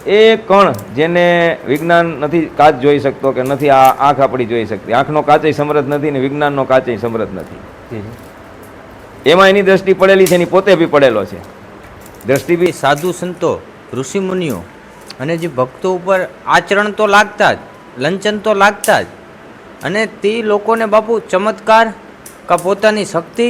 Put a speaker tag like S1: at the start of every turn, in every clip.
S1: એ કણ જેને વિજ્ઞાન નથી કાચ જોઈ શકતો કે નથી આ આંખ આપણી જોઈ શકતી, આંખનો કાચય સમર્થ નથી ને વિજ્ઞાનનો કાચય સમર્થ નથી, એમાં એની દ્રષ્ટિ પડેલી છે, એની પોતે બી પડેલો છે દ્રષ્ટિ બી.
S2: સાધુ સંતો ઋષિમુનિઓ અને જે ભક્તો ઉપર આચરણ તો લાગતા જ, લંચન તો લાગતા જ, અને તે લોકોને બાપુ ચમત્કાર કા પોતાની શક્તિ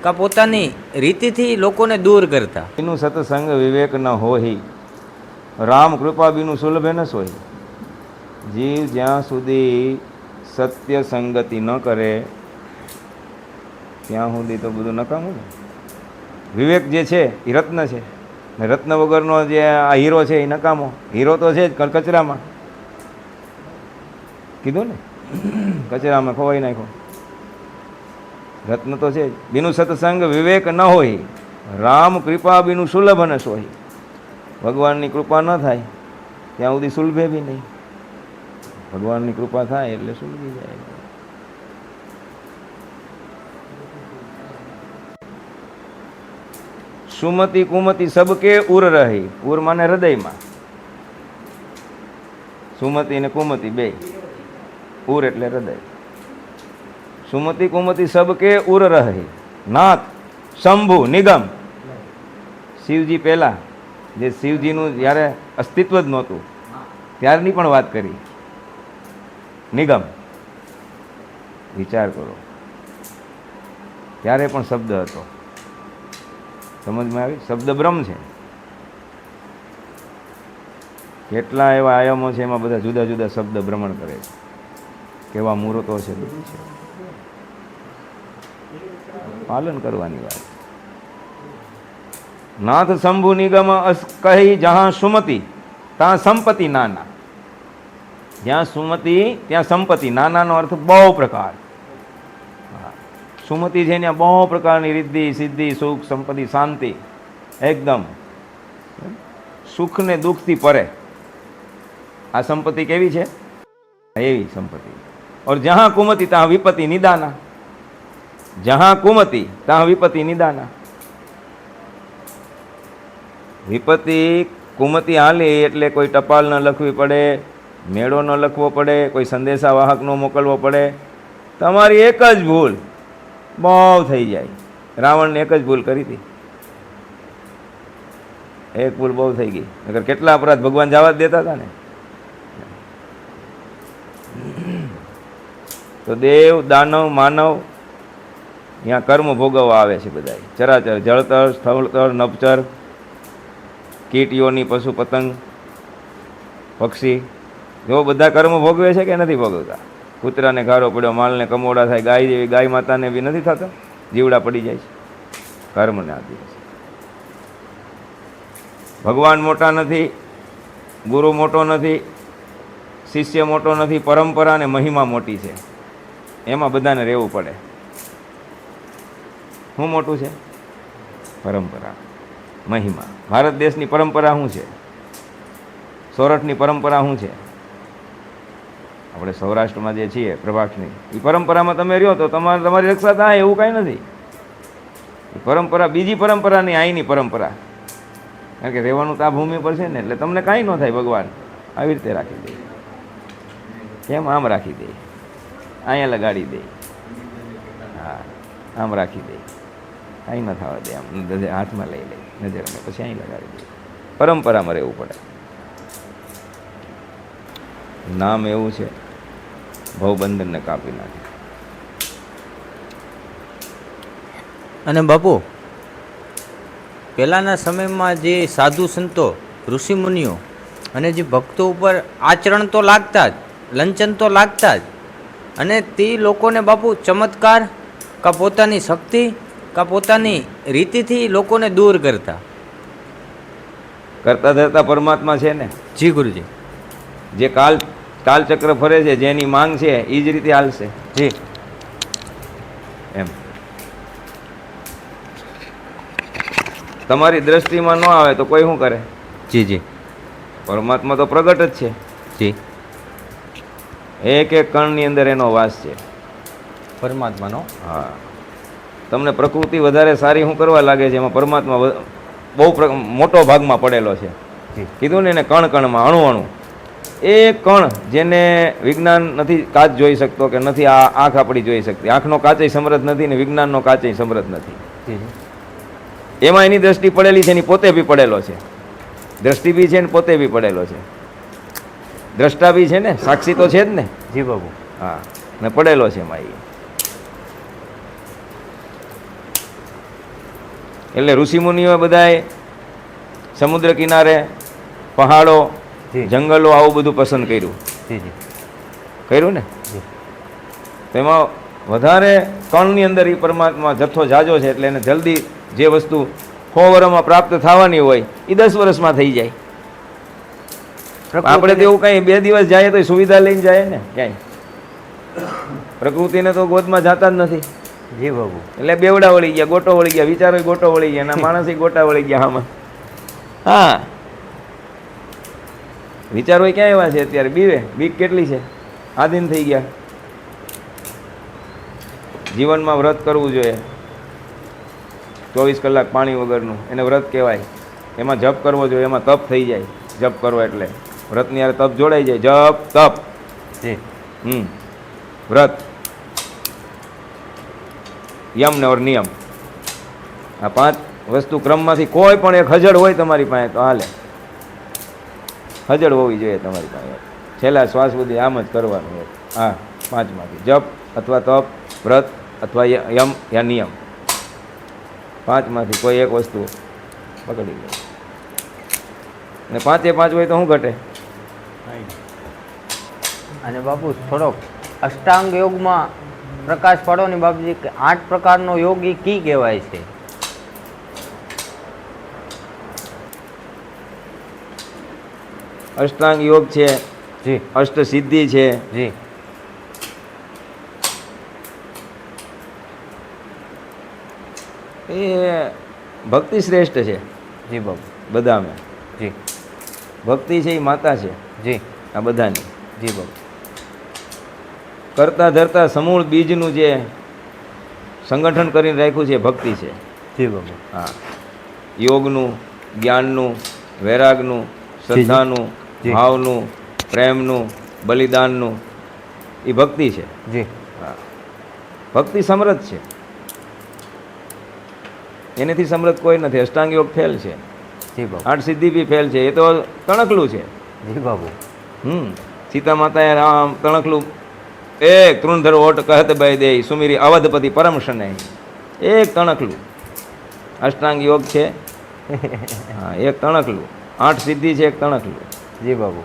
S2: કા પોતાની રીતિથી લોકોને દૂર કરતા.
S1: એનું સત્સંગ વિવેક ન હોય, રામ કૃપા બીનું સુલભે ન સોય. જીવ જ્યાં સુધી સત્ય સંગતિ ન કરે ત્યાં સુધી તો બધું નકામું ને. વિવેક જે છે એ રત્ન છે, ને રત્ન વગરનો જે આ હીરો છે એ નકામો. હીરો તો છે જ કચરામાં, કીધું ને, કચરામાં ખોવાઈ નાખો. રત્ન તો છે જ. બીનું સત્સંગ વિવેક ન હોય, રામ કૃપા બીનું સુલભ ન સોય. ભગવાનની કૃપા ન થાય ત્યાં સુધી સુલભે બી નહીં. ભગવાનની કૃપા થાય એટલે સુલભી જાય. સુમતિ કુમતિ સબકે ઉર રહી. ઉર માને હૃદયમાં, સુમતિ ને કુમતિ બે. ઉર એટલે હૃદય. સુમતિ કુમતિ સબકે ઉર રહી. નાથ શંભુ નિગમ. શિવજી પહેલા, જે શિવજીનું જ્યારે અસ્તિત્વ જ નહોતું ત્યારની પણ વાત કરી. નિગમ, વિચાર કરો, ત્યારે પણ શબ્દ હતો. સમજમાં આવી? શબ્દ બ્રહ્મ છે. કેટલા એવા આયામો છે, એમાં બધા જુદા જુદા શબ્દ ભ્રમણ કરે છે. કેવા મુહૂર્તો છે, બધું છે. પાલન કરવાની વાત. નાથ શંભુ નિગમ અસ કહી જહાં સુમતિ ત્યાં સંપત્તિ નાના. જ્યાં સુમતિ ત્યાં સંપત્તિ. નાનાનો અર્થ બહુ પ્રકાર. સુમતિ છે ત્યાં બહુ પ્રકારની રિદ્ધિ સિદ્ધિ સુખ સંપત્તિ શાંતિ, એકદમ સુખ ને દુઃખથી પરે. આ સંપત્તિ કેવી છે? એવી સંપત્તિ. ઓર જહાં કુમતિ ત્યાં વિપત્તિ નિદાના. જહાં કુમતિ ત્યાં વિપત્તિ નિદાના. વિપત્તિ કુમતિ હાલી એટલે કોઈ ટપાલ ન લખવી પડે, મેળો ન લખવો પડે, કોઈ સંદેશા વાહક ન મોકલવો પડે. તમારી એક જ ભૂલ બહુ થઈ જાય. રાવણને એક જ ભૂલ કરી હતી, એક ભૂલ બહુ થઈ ગઈ. નકર કેટલા અપરાધ ભગવાન જવા જ દેતા હતા ને. તો દેવ દાનવ માનવ અહીંયા કર્મ ભોગવવા આવે છે બધા. ચરાચર, જળતર સ્થળતર નભચર, કીટ યોની પશુ પતંગ પક્ષી, જો બધા કર્મ ભોગવે છે કે નથી ભોગવતા? કૂતરાને ઘારો પડ્યો, માલને કમોડા થાય, ગાય જેવી ગાય માતાને બી નથી થતા, જીવડા પડી જાય છે. કર્મને આધીન છે. ભગવાન મોટા નથી, ગુરુ મોટો નથી, શિષ્ય મોટો નથી, પરંપરા અને મહિમા મોટી છે. એમાં બધાને રહેવું પડે. શું મોટું છે? પરંપરા, મહિમા. ભારત દેશની પરંપરા શું છે? સૌરાષ્ટ્રની પરંપરા શું છે? આપણે સૌરાષ્ટ્રમાં જે છીએ પ્રભાસની, એ પરંપરામાં તમે રહ્યો તો તમારી રક્ષા થાય એવું કાંઈ નથી. એ પરંપરા બીજી પરંપરા નહીં, અહીંની પરંપરા. કારણ કે રહેવાનું તો આ ભૂમિ પર છે ને, એટલે તમને કાંઈ ન થાય. ભગવાન આવી રીતે રાખી દે. કેમ? આમ રાખી દે, અહીંયા લગાડી દે, હા આમ રાખી દે, કાંઈ ન થવા દે. આમ હાથમાં લઈ લે નજર, અને પછી અહીં લગાડી દે. પરંપરામાં રહેવું પડે. નામ એવું છે, ભવબંધનને કાપી નાખે.
S2: અને બાપુ પહેલાંના સમયમાં જે સાધુ સંતો ઋષિમુનિઓ અને જે ભક્તો ઉપર આચરણ તો લાગતા જ, લંચન તો લાગતા જ, અને તે લોકોને બાપુ ચમત્કાર કા પોતાની શક્તિ કા પોતાની રીતિથી લોકોને દૂર કરતા.
S1: કરતા ધરતા પરમાત્મા છે ને.
S2: જી ગુરુજી.
S1: જે કાલચક્ર ફરે છે, જેની માંગ છે એ જ રીતે હાલશે.
S2: જી
S1: એમ તમારી દ્રષ્ટિમાં ન આવે તો કોઈ શું કરે?
S2: જી જી.
S1: પરમાત્મા તો પ્રગટ જ છે.
S2: જી.
S1: એક એક કણની અંદર એનો વાસ છે
S2: પરમાત્માનો.
S1: હા. તમને પ્રકૃતિ વધારે સારી શું કરવા લાગે છે? એમાં પરમાત્મા બહુ મોટો ભાગમાં પડેલો છે.
S2: જી
S1: કીધું ને એને કણ કણમાં, અણુ અણુ. એ કણ જેને વિજ્ઞાન નથી કાચ જોઈ શકતો કે નથી આ આંખ આપણી જોઈ શકતી, આંખનો કાચય સમર્થ નથી ને વિજ્ઞાનનો કાચય સમર્થ નથી.
S2: જી
S1: એમાં એની દ્રષ્ટિ પડેલી છે, એની પોતે બી પડેલો છે. દ્રષ્ટિ બી છે ને પોતે બી પડેલો છે. દ્રષ્ટા બી છે ને, સાક્ષી તો છે જ ને.
S2: જી બાપુ.
S1: હા, ને પડેલો છે એમાં એ. એટલે ઋષિમુનિઓ બધાએ સમુદ્ર કિનારે, પહાડો,
S2: જી
S1: જંગલો આવું બધું પસંદ કર્યું.
S2: જી જી
S1: કર્યું ને.
S2: જી
S1: તેમાં વધારે કણની અંદર એ પરમાત્મા જથ્થો જાજો છે, એટલે એને જલ્દી જે વસ્તુ 100 વર્ષમાં પ્રાપ્ત થવાની હોય એ 10 વર્ષમાં થઈ જાય. આપણે તો એવું કઈ 2 દિવસ જાય તો સુવિધા લઈને જાય ને ક્યાંય. પ્રકૃતિને તો ગોદમાં જાતા જ નથી.
S2: જી બાબુ.
S1: એટલે બેવડા વળી ગયા, ગોટો વળી ગયા, વિચારો ગોટો વળી ગયા, એના માણસ ગોટા વળી ગયા આમાં. હા, વિચારો ક્યાં એવા છે અત્યારે? બીક કેટલી છે, આધીન થઈ ગયા. જીવનમાં વ્રત કરવું જોઈએ, 24 કલાક પાણી વગરનું, એને વ્રત કહેવાય. એમાં જપ કરવો જોઈએ, એમાં તપ થઈ જાય. જપ કરવો એટલે વ્રતની યારે તપ જોડાઈ જાય. જપ તપ
S2: જી
S1: વ્રત, યમ ને ઓર નિયમ, આ 5 વસ્તુ ક્રમમાંથી કોઈ પણ એક હજળ હોય તમારી પાસે તો હાલે. હજળ હોવી જોઈએ તમારી પાસે. છેલ્લા શ્વાસ સુધી આમ જ કરવાનું હોય. હા, 5માંથી જપ અથવા તપ, વ્રત અથવા યમ યા નિયમ, 5માંથી કોઈ એક વસ્તુ પકડી લે. અને 5એ 5 હોય તો શું ઘટે?
S2: અને બાપુ થોડોક અષ્ટાંગ યોગમાં પ્રકાશ પાડો ને બાપુજી, કે 8 પ્રકારનો યોગ એ કી કહેવાય છે?
S1: અષ્ટાંગ યોગ છે,
S2: જી
S1: અષ્ટ સિદ્ધિ છે,
S2: જી
S1: એ ભક્તિ શ્રેષ્ઠ છે
S2: જી બાપુ.
S1: બધામાં.
S2: જી
S1: ભક્તિ છે એ માતા છે
S2: જી
S1: આ બધાની.
S2: જી બાપુ.
S1: કરતા ધરતા સમૂળ બીજનું જે સંગઠન કરીને રાખ્યું છે એ ભક્તિ છે.
S2: જી બાપુ.
S1: હા, યોગનું, જ્ઞાનનું, વૈરાગનું, શ્રદ્ધાનું,
S2: જી.
S1: ભાવનું, પ્રેમનું, બલિદાનનું, એ ભક્તિ છે.
S2: જી
S1: હા, ભક્તિ સમૃદ્ધ છે, એનાથી સમૃદ્ધ કોઈ નથી. અષ્ટાંગ યોગ ફેલ છે,
S2: જી બાપુ.
S1: 8 સિદ્ધિ બી ફેલ છે. એ તો તણકલું છે.
S2: જી બાપુ.
S1: સીતા માતાએ રામ તણકલું એક તૃણધર ઓટ કહત ભાઈ દે સુમીરી અવધપતિ પરમ શને, એક તણકલું અષ્ટાંગ યોગ છે. હા, એક તણકલું. 8 સિદ્ધિ છે, એક તણકલું.
S2: જી બાપુ.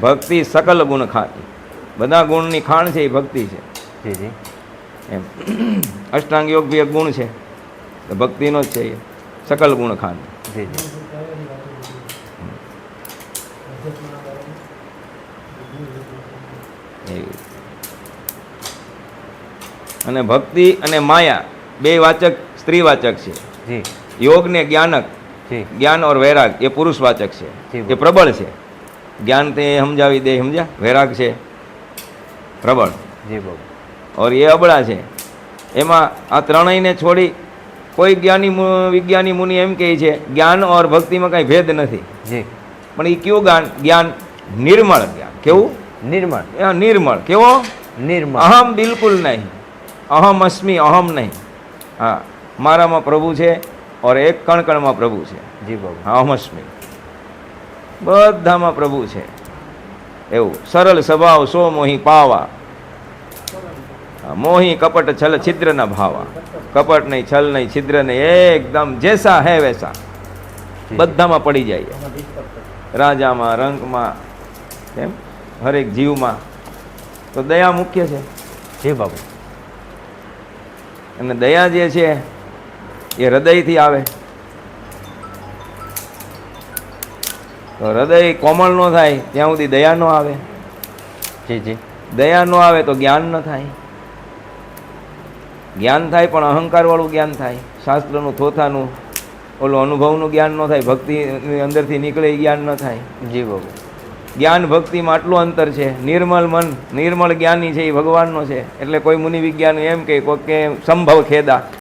S1: ભક્તિ સકલ ગુણ ખાતી, બધા ગુણની ખાણ છે એ ભક્તિ છે.
S2: જી જી
S1: એમ અષ્ટાંગ યોગ બી એક ગુણ છે, તો ભક્તિનો જ છે એ, સકલ ગુણ ખાન.
S2: જી જી
S1: એવી. અને ભક્તિ અને માયા બે વાચક સ્ત્રીવાચક છે.
S2: જી
S1: યોગ ને જ્ઞાનક,
S2: જી
S1: જ્ઞાન और વૈરાગ એ પુરુષવાચક છે,
S2: જી.
S1: એ પ્રબળ છે. જ્ઞાન તે સમજાવી દે, સમજ્યા? વૈરાગ છે પ્રબળ,
S2: જી બાપુ.
S1: और એ અબળા છે. એમાં આ ત્રણેયને છોડી કોઈ વિજ્ઞાની મુનિ એમ કહે છે જ્ઞાન और ભક્તિમાં કાંઈ ભેદ નથી.
S2: જી
S1: પણ એ કેવું જ્ઞાન? નિર્મળ જ્ઞાન. કેવું?
S2: નિર્મળ.
S1: નિર્મળ. કેવો?
S2: નિર્મળ.
S1: અહમ બિલકુલ નહીં, અહમ અસ્મિ, અહમ નહીં. હા, મારામાં પ્રભુ છે और એક કણકણમાં પ્રભુ છે.
S2: જી બાપુ.
S1: અહમ અસ્મિ, બધામાં પ્રભુ છે. એવું સરળ સ્વભાવ સો મોહી પાવા, મોહી કપટ છલ છિદ્ર ના ભાવા. કપટ નહીં, છલ નહીં, છિદ્ર નહીં, એકદમ જેસા હે વૈસા બધામાં પડી જાય. રાજામાં, રંકમાં, એમ હરેક જીવમાં. તો દયા મુખ્ય છે.
S2: જી બાપુ.
S1: અને દયા જે છે એ હૃદયથી આવે. તો હૃદય કોમળ ન થાય ત્યાં સુધી દયા ન આવે.
S2: જી જી
S1: દયા ન આવે તો જ્ઞાન ન થાય. જ્ઞાન થાય પણ અહંકારવાળું જ્ઞાન થાય, શાસ્ત્રનું થોથાનું ઓલું અનુભવનું જ્ઞાન ન થાય, ભક્તિની અંદરથી નીકળે એ જ્ઞાન ન થાય.
S2: જી બાપુ.
S1: જ્ઞાન ભક્તિમાં આટલું અંતર છે. નિર્મળ મન નિર્મળ જ્ઞાની છે એ ભગવાનનો છે. એટલે કોઈ મુનિ વિજ્ઞાન એમ કે કોઈ કે સંભવ ખેદા